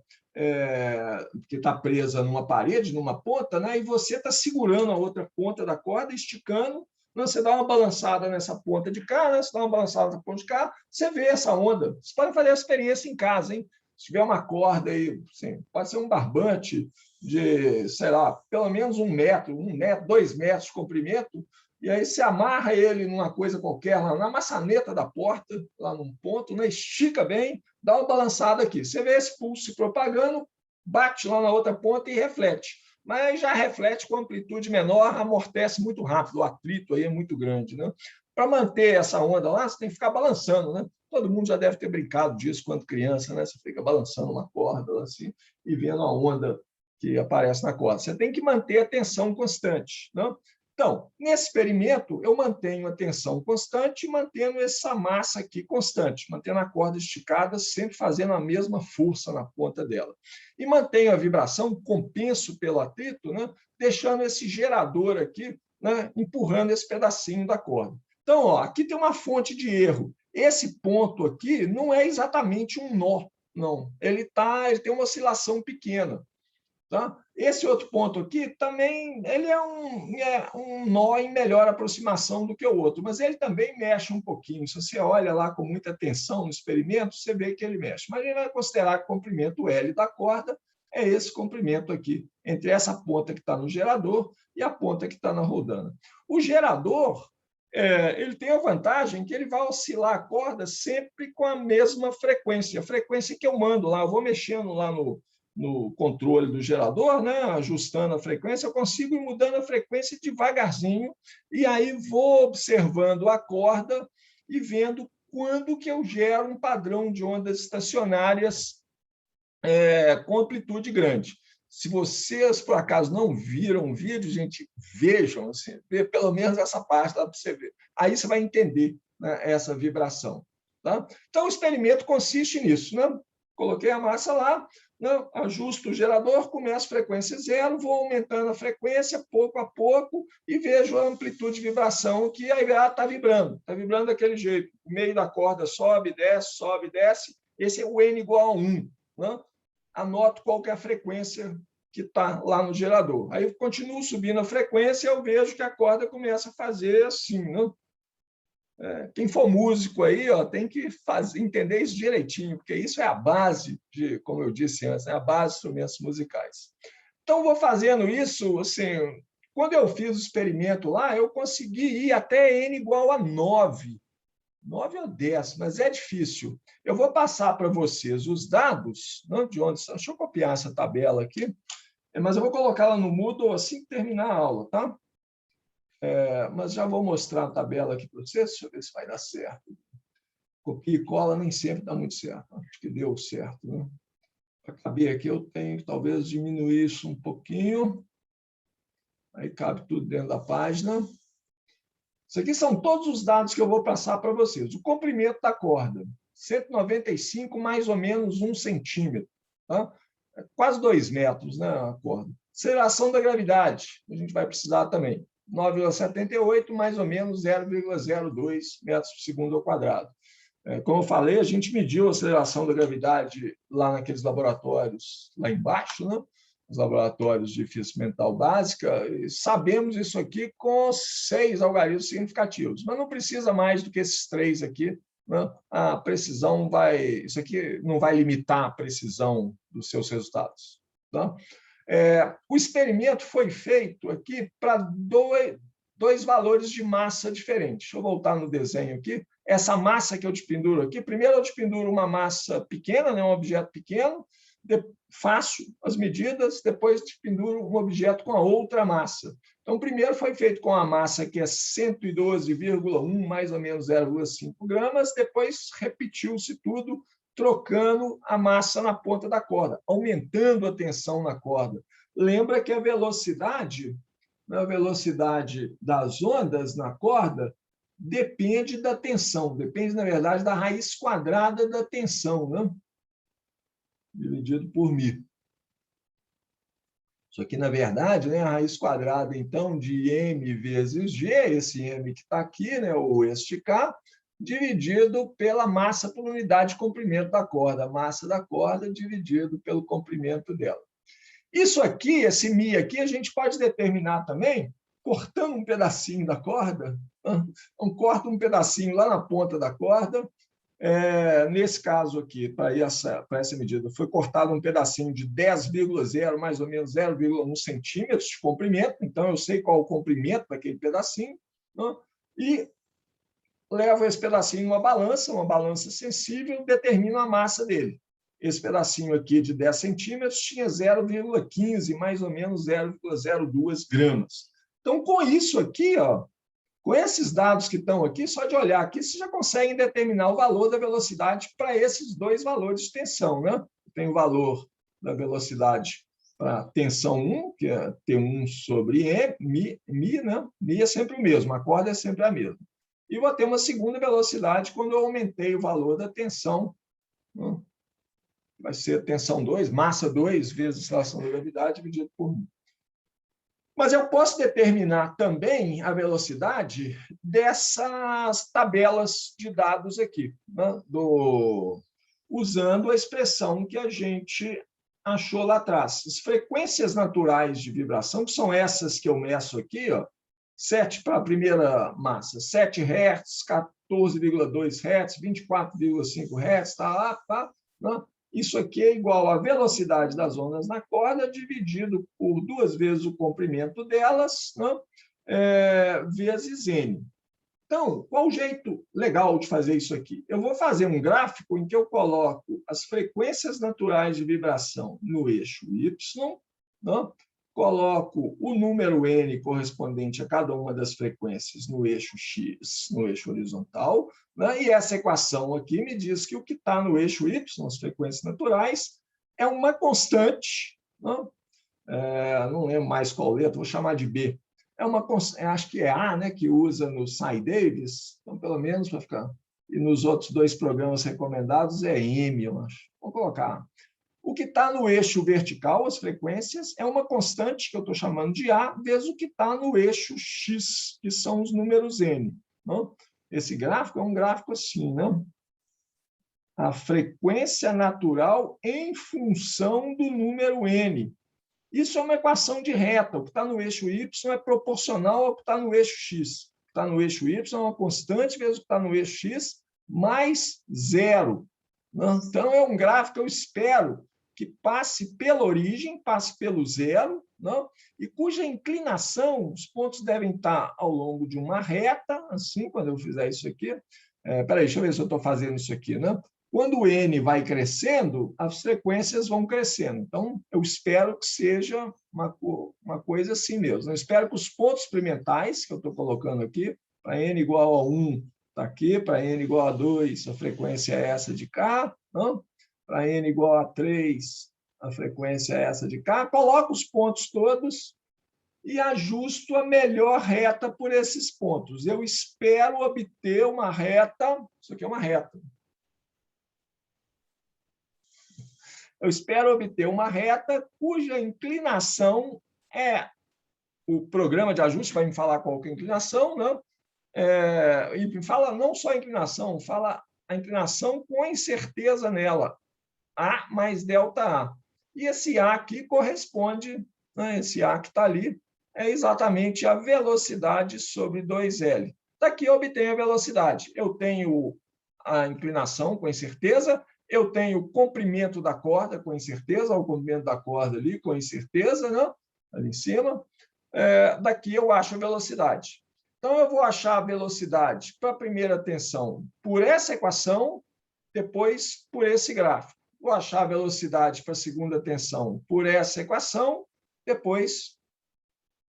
numa parede, numa ponta, né, e você está segurando a outra ponta da corda, esticando. Você dá uma balançada nessa ponta de cá, né? Você dá uma balançada na ponta de cá, você vê essa onda. Você pode fazer a experiência em casa, hein? Se tiver uma corda aí, assim, pode ser um barbante de, sei lá, pelo menos 1 metro, 1 metro, 2 metros de comprimento, e aí você amarra ele numa coisa qualquer, lá na maçaneta da porta, lá num ponto, né? Estica bem, dá uma balançada aqui. Você vê esse pulso se propagando, bate lá na outra ponta e reflete. Mas já reflete com amplitude menor, amortece muito rápido, o atrito aí é muito grande, né? Para manter essa onda lá, você tem que ficar balançando, né? Todo mundo já deve ter brincado disso quando criança, né? Você fica balançando uma corda assim e vendo a onda que aparece na corda. Você tem que manter a tensão constante, né? Então, nesse experimento, eu mantenho a tensão constante, mantendo essa massa aqui constante, mantendo a corda esticada, sempre fazendo a mesma força na ponta dela. E mantenho a vibração, compenso pelo atrito, né, deixando esse gerador aqui, né, empurrando esse pedacinho da corda. Então, ó, aqui tem uma fonte de erro. Esse ponto aqui não é exatamente um nó, não. Ele tem uma oscilação pequena. Tá? Esse outro ponto aqui também ele é um nó em melhor aproximação do que o outro, mas ele também mexe um pouquinho. Se você olha lá com muita atenção no experimento, você vê que ele mexe. Mas ele vai considerar que o comprimento L da corda é esse comprimento aqui, entre essa ponta que está no gerador e a ponta que está na rodana. O gerador ele tem a vantagem que ele vai oscilar a corda sempre com a mesma frequência, a frequência que eu mando lá. Eu vou mexendo lá no controle do gerador, né, ajustando a frequência, eu consigo ir mudando a frequência devagarzinho, e aí vou observando a corda e vendo quando que eu gero um padrão de ondas estacionárias com amplitude grande. Se vocês, por acaso, não viram o vídeo, gente, vejam, assim, vê pelo menos essa parte lá para você ver. Aí você vai entender, né, essa vibração. Tá? Então, o experimento consiste nisso, né? Coloquei a massa lá, né, ajusto o gerador, começo a frequência 0, vou aumentando a frequência pouco a pouco e vejo a amplitude de vibração que aí está vibrando daquele jeito. O meio da corda sobe, desce. Esse é o N igual a 1. Né? Anoto qual que é a frequência que está lá no gerador. Aí eu continuo subindo a frequência e eu vejo que a corda começa a fazer assim, né? Quem for músico aí, ó, tem que entender isso direitinho, porque isso é a base de, como eu disse antes, a base de instrumentos musicais. Então, vou fazendo isso, assim, quando eu fiz o experimento lá, eu consegui ir até N igual a 9 ou 10, mas é difícil. Eu vou passar para vocês os dados, né, de onde... Deixa eu copiar essa tabela aqui, mas eu vou colocá-la no Moodle assim que terminar a aula, tá? Mas já vou mostrar a tabela aqui para vocês, deixa eu ver se vai dar certo. Copia e cola nem sempre dá muito certo. Acho que deu certo. Né? Para caber aqui, eu tenho que talvez diminuir isso um pouquinho. Aí cabe tudo dentro da página. Isso aqui são todos os dados que eu vou passar para vocês. O comprimento da corda, 195 mais ou menos 1 centímetro. Tá? Quase 2 metros, né, a corda. Aceleração da gravidade, a gente vai precisar também. 9,78 mais ou menos 0,02 metros por segundo ao quadrado. Como eu falei, a gente mediu a aceleração da gravidade lá naqueles laboratórios lá embaixo, né? Os laboratórios de física mental básica, e sabemos isso aqui com 6 algarismos significativos, mas não precisa mais do que esses 3 aqui, né? A precisão isso aqui não vai limitar a precisão dos seus resultados. Tá? O experimento foi feito aqui para dois valores de massa diferentes. Deixa eu voltar no desenho aqui. Essa massa que eu te penduro aqui, primeiro eu te penduro uma massa pequena, né, um objeto pequeno, faço as medidas, depois te penduro um objeto com a outra massa. Então, primeiro foi feito com a massa que é 112,1, mais ou menos 0,5 gramas, depois repetiu-se tudo, trocando a massa na ponta da corda, aumentando a tensão na corda. Lembra que a velocidade das ondas na corda depende da tensão, depende, na verdade, da raiz quadrada da tensão, né? Dividido por μ. Isso aqui, na verdade, né, a raiz quadrada, então, de m vezes g, esse m que está aqui, né, ou este k, dividido pela massa por unidade de comprimento da corda. A massa da corda dividido pelo comprimento dela. Isso aqui, esse μ aqui, a gente pode determinar também cortando um pedacinho da corda. Então, corta um pedacinho lá na ponta da corda. Nesse caso aqui, para essa medida, foi cortado um pedacinho de 10,0, mais ou menos 0,1 centímetros de comprimento. Então, eu sei qual é o comprimento daquele pedacinho, né? E levo esse pedacinho em uma balança sensível, determino a massa dele. Esse pedacinho aqui de 10 centímetros tinha 0,15, mais ou menos 0,02 gramas. Então, com isso aqui, ó, com esses dados que estão aqui, só de olhar aqui, vocês já conseguem determinar o valor da velocidade para esses dois valores de tensão, né? Tem o valor da velocidade para tensão 1, que é T1 sobre μ, né? μ é sempre o mesmo, a corda é sempre a mesma. E vou ter uma segunda velocidade quando eu aumentei o valor da tensão, né? Vai ser tensão 2, massa 2 vezes aceleração da gravidade dividido por μ. Mas eu posso determinar também a velocidade dessas tabelas de dados aqui, né? Usando a expressão que a gente achou lá atrás. As frequências naturais de vibração, que são essas que eu meço aqui, ó, 7 para a primeira massa, 7 Hz, 14,2 Hz, 24,5 Hz, tá, né? Isso aqui é igual à velocidade das ondas na corda dividido por 2 vezes o comprimento delas, né? Vezes n. Então, qual o jeito legal de fazer isso aqui? Eu vou fazer um gráfico em que eu coloco as frequências naturais de vibração no eixo y, né? Coloco o número n correspondente a cada uma das frequências no eixo x, no eixo horizontal, né? E essa equação aqui me diz que o que está no eixo y, as frequências naturais, é uma constante, né? Não lembro mais qual letra, vou chamar de B. Acho que é A, né, que usa no Sy-Davis, então, pelo menos para ficar. E nos outros 2 programas recomendados é M, eu acho. Vou colocar A. O que está no eixo vertical, as frequências, é uma constante que eu estou chamando de A, vezes o que está no eixo X, que são os números N. Não? Esse gráfico é um gráfico assim, não? A frequência natural em função do número N. Isso é uma equação de reta. O que está no eixo Y é proporcional ao que está no eixo X. O que está no eixo Y é uma constante vezes o que está no eixo X mais 0. Então, é um gráfico que eu espero que passe pela origem, passe pelo 0, não? E cuja inclinação, os pontos devem estar ao longo de uma reta, assim, quando eu fizer isso aqui. Peraí, deixa eu ver se eu estou fazendo isso aqui, né? Quando o n vai crescendo, as frequências vão crescendo. Então, eu espero que seja uma coisa assim mesmo. Eu espero que os pontos experimentais que eu estou colocando aqui, para n igual a 1, está aqui, para n igual a 2, a frequência é essa de cá, não? Para n igual a 3, a frequência é essa de cá. Coloco os pontos todos e ajusto a melhor reta por esses pontos. Eu espero obter uma reta, isso aqui é uma reta. Eu espero obter uma reta cuja inclinação é... O programa de ajuste vai me falar qual que é a inclinação, né? E fala não só a inclinação, fala a inclinação com a incerteza nela. A mais ΔA. E esse A aqui corresponde, né, esse A que está ali, é exatamente a velocidade sobre 2L. Daqui eu obtenho a velocidade. Eu tenho a inclinação com incerteza, eu tenho o comprimento da corda com incerteza, o comprimento da corda ali com incerteza, né, ali em cima. Daqui eu acho a velocidade. Então, eu vou achar a velocidade para a primeira tensão por essa equação, depois por esse gráfico. Vou achar a velocidade para a segunda tensão por essa equação, depois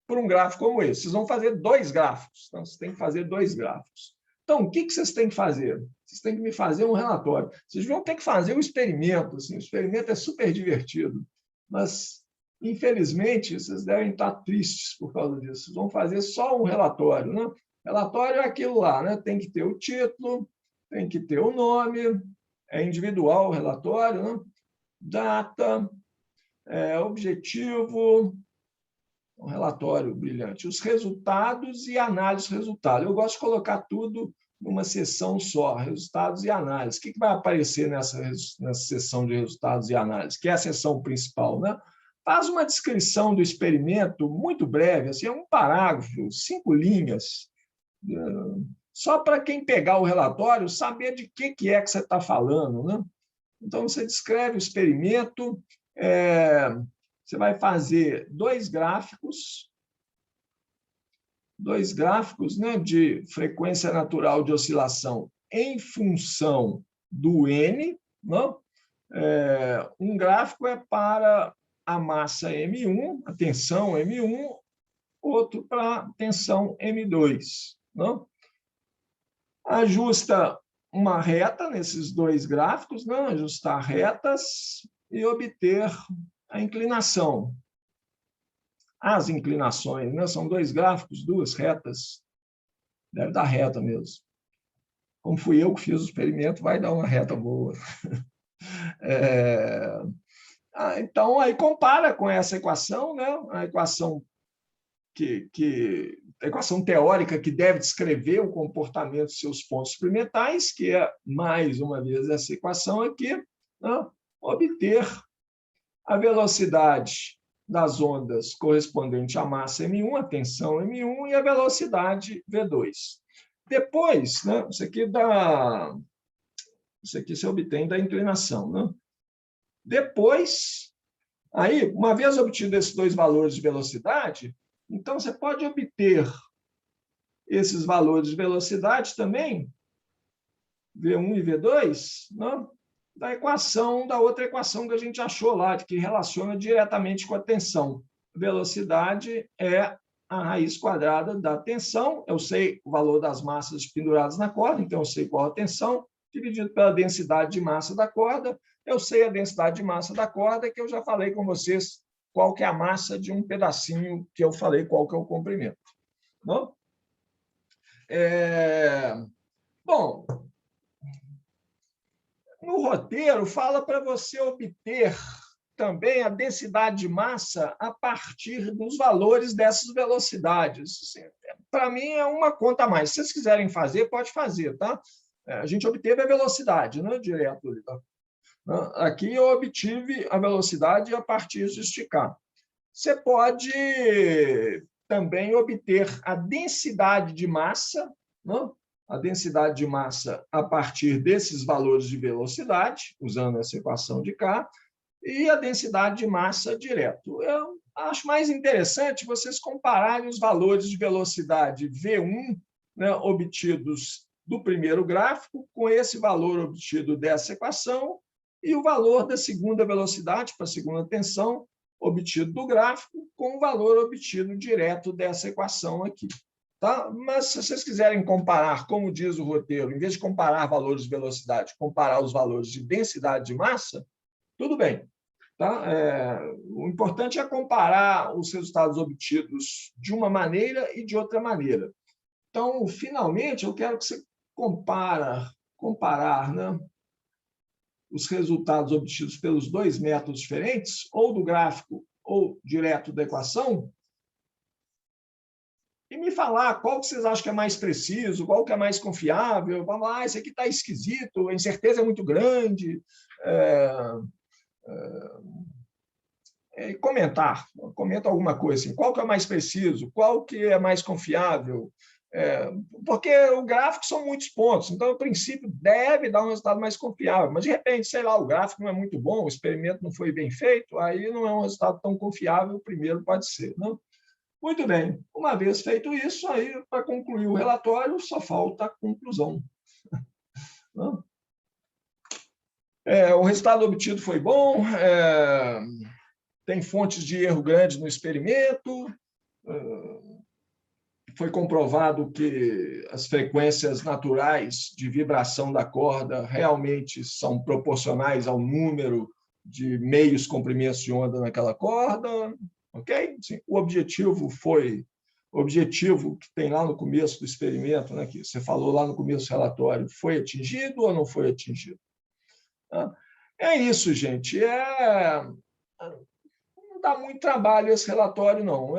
por um gráfico como esse. Vocês vão fazer 2 gráficos. Então, vocês têm que fazer 2 gráficos. Então, o que vocês têm que fazer? Vocês têm que me fazer um relatório. Vocês vão ter que fazer um experimento. Assim, o experimento é super divertido, mas, infelizmente, vocês devem estar tristes por causa disso. Vocês vão fazer só um relatório, né? Relatório é aquilo lá, né? Tem que ter o título, tem que ter o nome, é individual o relatório, né? Data, objetivo, um relatório brilhante, os resultados e análise do resultado. Eu gosto de colocar tudo numa seção só, resultados e análise. O que vai aparecer nessa seção de resultados e análise, que é a seção principal, né? Faz uma descrição do experimento muito breve, assim, um parágrafo, 5 linhas, só para quem pegar o relatório saber de que é que você está falando, né? Então, você descreve o experimento, você vai fazer dois gráficos, né, de frequência natural de oscilação em função do N. Não? Um gráfico é para a massa M1, a tensão M1, outro para a tensão M2. Não? Ajusta uma reta nesses dois gráficos, não? Ajustar retas e obter a inclinação. As inclinações, né? São dois gráficos, duas retas. Deve dar reta mesmo. Como fui eu que fiz o experimento, vai dar uma reta boa. Então, aí compara com essa equação, né? A equação a equação teórica que deve descrever o comportamento de seus pontos experimentais, que é, mais uma vez, essa equação aqui, né? Obter a velocidade das ondas correspondente à massa M1, a tensão M1 e a velocidade V2. Depois, né, isso aqui se obtém da inclinação. Né? Depois, aí, uma vez obtido esses dois valores de velocidade, então você pode obter esses valores de velocidade também, V1 e V2, né? Da outra equação que a gente achou lá, que relaciona diretamente com a tensão. Velocidade é a raiz quadrada da tensão. Eu sei o valor das massas penduradas na corda, então eu sei qual a tensão, dividido pela densidade de massa da corda. Eu sei a densidade de massa da corda, que eu já falei com vocês qual que é a massa de um pedacinho, que eu falei qual que é o comprimento. Não? Bom, no roteiro, fala para você obter também a densidade de massa a partir dos valores dessas velocidades. Para mim, é uma conta a mais. Se vocês quiserem fazer, pode fazer. Tá? A gente obteve a velocidade, né? Direto ali. Tá? Aqui eu obtive a velocidade a partir de esticar. Você pode também obter a densidade de massa, né? A densidade de massa a partir desses valores de velocidade, usando essa equação de K, e a densidade de massa direto. Eu acho mais interessante vocês compararem os valores de velocidade V1, né, obtidos do primeiro gráfico com esse valor obtido dessa equação e o valor da segunda velocidade para a segunda tensão obtido do gráfico com o valor obtido direto dessa equação aqui. Tá? Mas, se vocês quiserem comparar, como diz o roteiro, em vez de comparar valores de velocidade, comparar os valores de densidade de massa, tudo bem. Tá? O importante é comparar os resultados obtidos de uma maneira e de outra maneira. Então, finalmente, eu quero que você comparar, né, os resultados obtidos pelos dois métodos diferentes, ou do gráfico ou direto da equação, e me falar qual que vocês acham que é mais preciso, qual que é mais confiável. Vamos lá, esse aqui está esquisito, a incerteza é muito grande. Comenta alguma coisa assim, qual que é mais preciso, qual que é mais confiável, porque o gráfico são muitos pontos, então, no princípio, deve dar um resultado mais confiável, mas, de repente, sei lá, o gráfico não é muito bom, o experimento não foi bem feito, aí não é um resultado tão confiável, o primeiro pode ser, não? Muito bem, uma vez feito isso, aí, para concluir o relatório, só falta a conclusão. Não? O resultado obtido foi bom, tem fontes de erro grandes no experimento, foi comprovado que as frequências naturais de vibração da corda realmente são proporcionais ao número de meios comprimentos de onda naquela corda, ok? Sim, o objetivo foi objetivo que tem lá no começo do experimento, né, que você falou lá no começo do relatório, foi atingido ou não foi atingido? É isso, gente. Não dá muito trabalho esse relatório, não.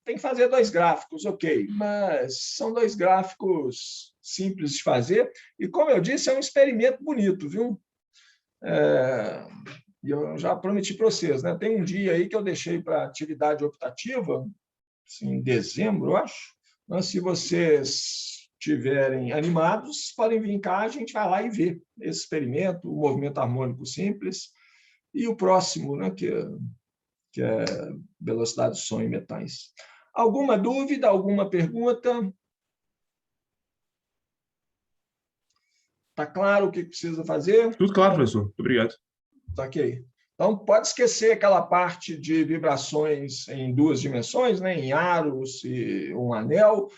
Tem que fazer 2 gráficos, ok, mas são 2 gráficos simples de fazer, e, como eu disse, é um experimento bonito, viu? E eu já prometi para vocês, né? Tem um dia aí que eu deixei para atividade optativa, assim, em dezembro, eu acho. Mas, se vocês estiverem animados, podem vir cá, a gente vai lá e vê esse experimento, o movimento harmônico simples, e o próximo, né, que é velocidade do som em metais. Alguma dúvida, alguma pergunta? Está claro o que precisa fazer? Tudo claro, professor. Muito obrigado. Ok. Então, pode esquecer aquela parte de vibrações em 2 dimensões, né, em aros e um anel.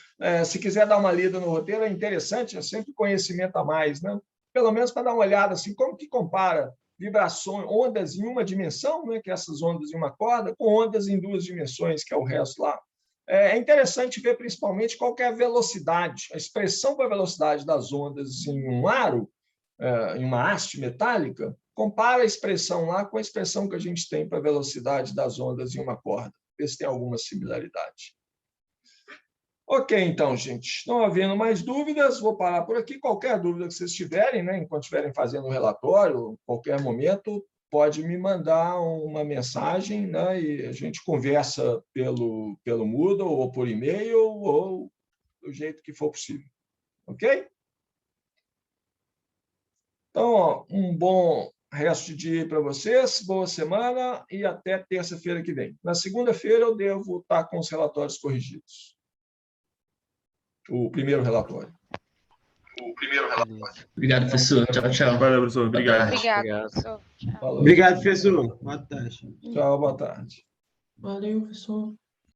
Se quiser dar uma lida no roteiro, é interessante, é sempre conhecimento a mais, né? Pelo menos para dar uma olhada assim, como que compara vibrações, ondas em uma dimensão, né, que é essas ondas em uma corda, com ondas em 2 dimensões, que é o resto lá. É interessante ver principalmente qual que é a velocidade, a expressão para a velocidade das ondas em um aro, em uma haste metálica. Compara a expressão lá com a expressão que a gente tem para a velocidade das ondas em uma corda, ver se tem alguma similaridade. Ok, então, gente, não havendo mais dúvidas, vou parar por aqui. Qualquer dúvida que vocês tiverem, né, enquanto estiverem fazendo o relatório, qualquer momento, pode me mandar uma mensagem, né, e a gente conversa pelo Moodle ou por e-mail ou do jeito que for possível. Ok? Então, ó, um bom resto de dia para vocês, boa semana e até terça-feira que vem. Na segunda-feira eu devo estar com os relatórios corrigidos. O primeiro relatório. Obrigado, professor. Tchau, tchau. Valeu, professor. Obrigado. Obrigado, professor. Tchau. Falou. Obrigado, professor. Boa tarde. Tchau, boa tarde. Valeu, pessoal.